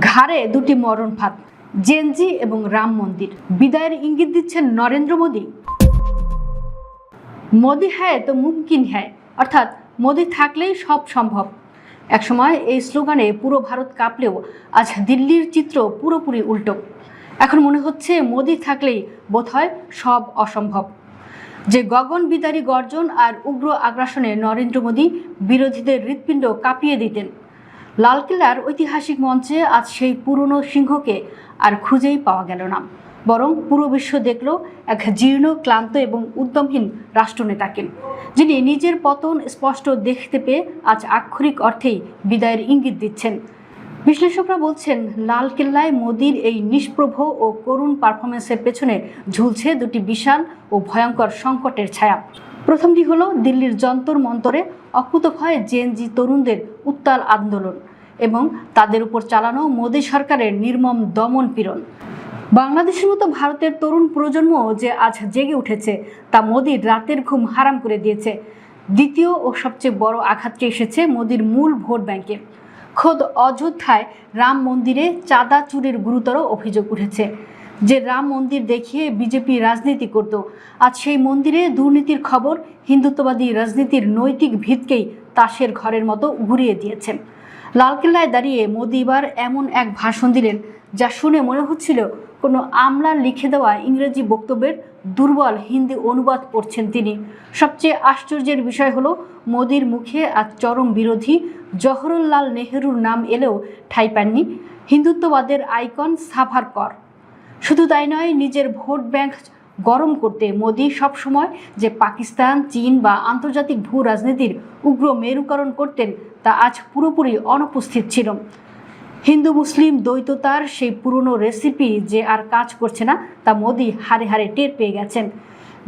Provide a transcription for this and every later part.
ঘাড়ে দুটি মরণ ফাঁদ, জেনজি এবং রাম মন্দির। বিদায়ের ইঙ্গিত দিচ্ছেন নরেন্দ্র মোদী। মোদী হ্যায় তো মুমকিন হ্যায়, অর্থাৎ মোদী থাকলেই সব সম্ভব। একসময় এই স্লোগানে পুরো ভারত কাঁপলেও আজ দিল্লির চিত্র পুরোপুরি উল্টো। এখন মনে হচ্ছে মোদী থাকলেই বোধহয় সব অসম্ভব। যে গগনবিদারী গর্জন আর উগ্র আগ্রাসনে নরেন্দ্র মোদী বিরোধীদের হৃৎপিণ্ড কাঁপিয়ে দিতেন, লালকেল্লার ঐতিহাসিক মঞ্চে আজ সেই পুরনো সিংহকে আর খুঁজেই পাওয়া গেল না। বরং পুরো বিশ্ব দেখল এক জীর্ণ, ক্লান্ত এবং উদ্যমহীন রাষ্ট্রনেতাকে, যিনি নিজের পতন স্পষ্ট দেখতে পেয়ে আজ আক্ষরিক অর্থেই বিদায়ের ইঙ্গিত দিচ্ছেন। বিশ্লেষকরা বলছেন, লালকেল্লায় মোদীর এই নিষ্প্রভ ও করুণ পারফরমেন্সের পেছনে ঝুলছে দুটি বিশাল ও ভয়ঙ্কর সংকটের ছায়া। প্রথমটি হলো দিল্লির যন্তর মন্তরে অকুতভয় জেনজি তরুণদের উত্তাল আন্দোলন এবং তাদের উপর চালানো মোদী সরকারের নির্মম দমন পীড়ন। বাংলাদেশের মতো ভারতের তরুণ প্রজন্ম যে আজ জেগে উঠেছে, তা মোদীর রাতের ঘুম হারাম করে দিয়েছে। দ্বিতীয় ও সবচেয়ে বড় আঘাতটি এসেছে মোদীর মূল ভোট ব্যাংকে। খোদ অযোধ্যায় রাম মন্দিরে চাঁদা চুরির গুরুতর অভিযোগ উঠেছে। যে রাম মন্দির দেখিয়ে বিজেপি রাজনীতি করত, আজ সেই মন্দিরে দুর্নীতির খবর হিন্দুত্ববাদী রাজনীতির নৈতিক ভিতকেই তাসের ঘরের মতো ঘুরিয়ে দিয়েছে। লালকেল্লায় দাঁড়িয়ে মোদী এবার এমন এক ভাষণ দিলেন, যা শুনে মনে হচ্ছিল কোনো আমলার লিখে দেওয়া ইংরেজি বক্তব্যের দুর্বল হিন্দি অনুবাদ পড়ছেন তিনি। সবচেয়ে আশ্চর্যের বিষয় হলো, মোদীর মুখে আজ চরম বিরোধী জওহরলাল নেহরুর নাম এলেও ঠাঁই পাননি হিন্দুত্ববাদের আইকন সাভারকর। শুধু তাই নয়, নিজের ভোট ব্যাংক গরম করতে মোদী সবসময় যে পাকিস্তান, চীন বা আন্তর্জাতিক ভূ রাজনীতির উগ্র মেরুকরণ করতেন, তা আজ পুরোপুরি অনুপস্থিত ছিল। হিন্দু মুসলিম দ্বৈততার সেই পুরনো রেসিপি যে আর কাজ করছে না, তা মোদী হাড়ে হাড়ে টের পেয়ে গেছেন।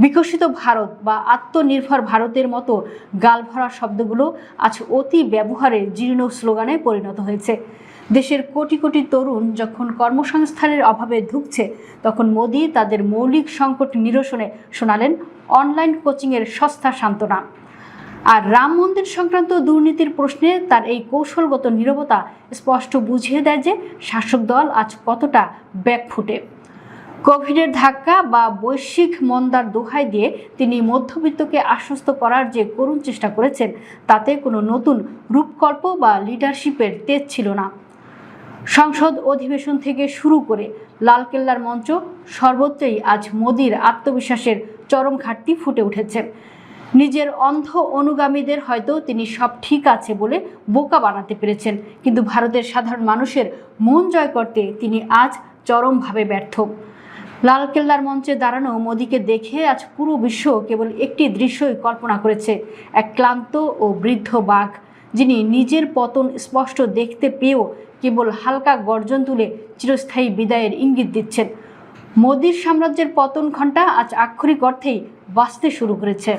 বিকশিত ভারত বা আত্মনির্ভর ভারতের মতো গালভরা শব্দগুলো আজ অতি ব্যবহারে জীর্ণ স্লোগানে পরিণত হয়েছে। দেশের কোটি কোটি তরুণ যখন কর্মসংস্থানের অভাবে ধুঁকছে, তখন মোদী তাদের মৌলিক সংকট নিরসনে শোনালেন অনলাইন কোচিংয়ের সস্তা সান্ত্বনা। আর রাম মন্দির সংক্রান্ত দুর্নীতির প্রশ্নে তার এই কৌশলগত নীরবতা স্পষ্ট বুঝিয়ে দেয় যে শাসক দল আজ কতটা ব্যাকফুটে। কোভিডের ধাক্কা বা বৈশ্বিক মন্দার দোহাই দিয়ে তিনি মধ্যবিত্তকে আশ্বস্ত করার যে করুণ চেষ্টা করেছেন, তাতে কোনো নতুন রূপকল্প বা লিডারশিপের তেজ ছিল না। সংসদ অধিবেশন থেকে শুরু করে লালকেল্লার মঞ্চ, সর্বত্রই আজ মোদীর আত্মবিশ্বাসের চরম ঘাটতি ফুটে উঠেছে। নিজের অন্ধ অনুগামীদের হয়তো তিনি সব ঠিক আছে বলে বোকা বানাতে পেরেছেন, কিন্তু ভারতের সাধারণ মানুষের মন জয় করতে তিনি আজ চরমভাবে ব্যর্থ। লালকেল্লার মঞ্চে দাঁড়ানো মোদীকে দেখে আজ পুরো বিশ্ব কেবল একটি দৃশ্যই কল্পনা করেছে, এক ক্লান্ত ও বৃদ্ধ বাঘ, যিনি নিজের পতন স্পষ্ট দেখতে পেয়েও কেবল হালকা গর্জন তুলে চিরস্থায়ী বিদায়ের ইঙ্গিত দিচ্ছেন। মোদীর সাম্রাজ্যের পতন ঘণ্টা আজ আক্ষরিক অর্থেই বাজতে শুরু করেছে।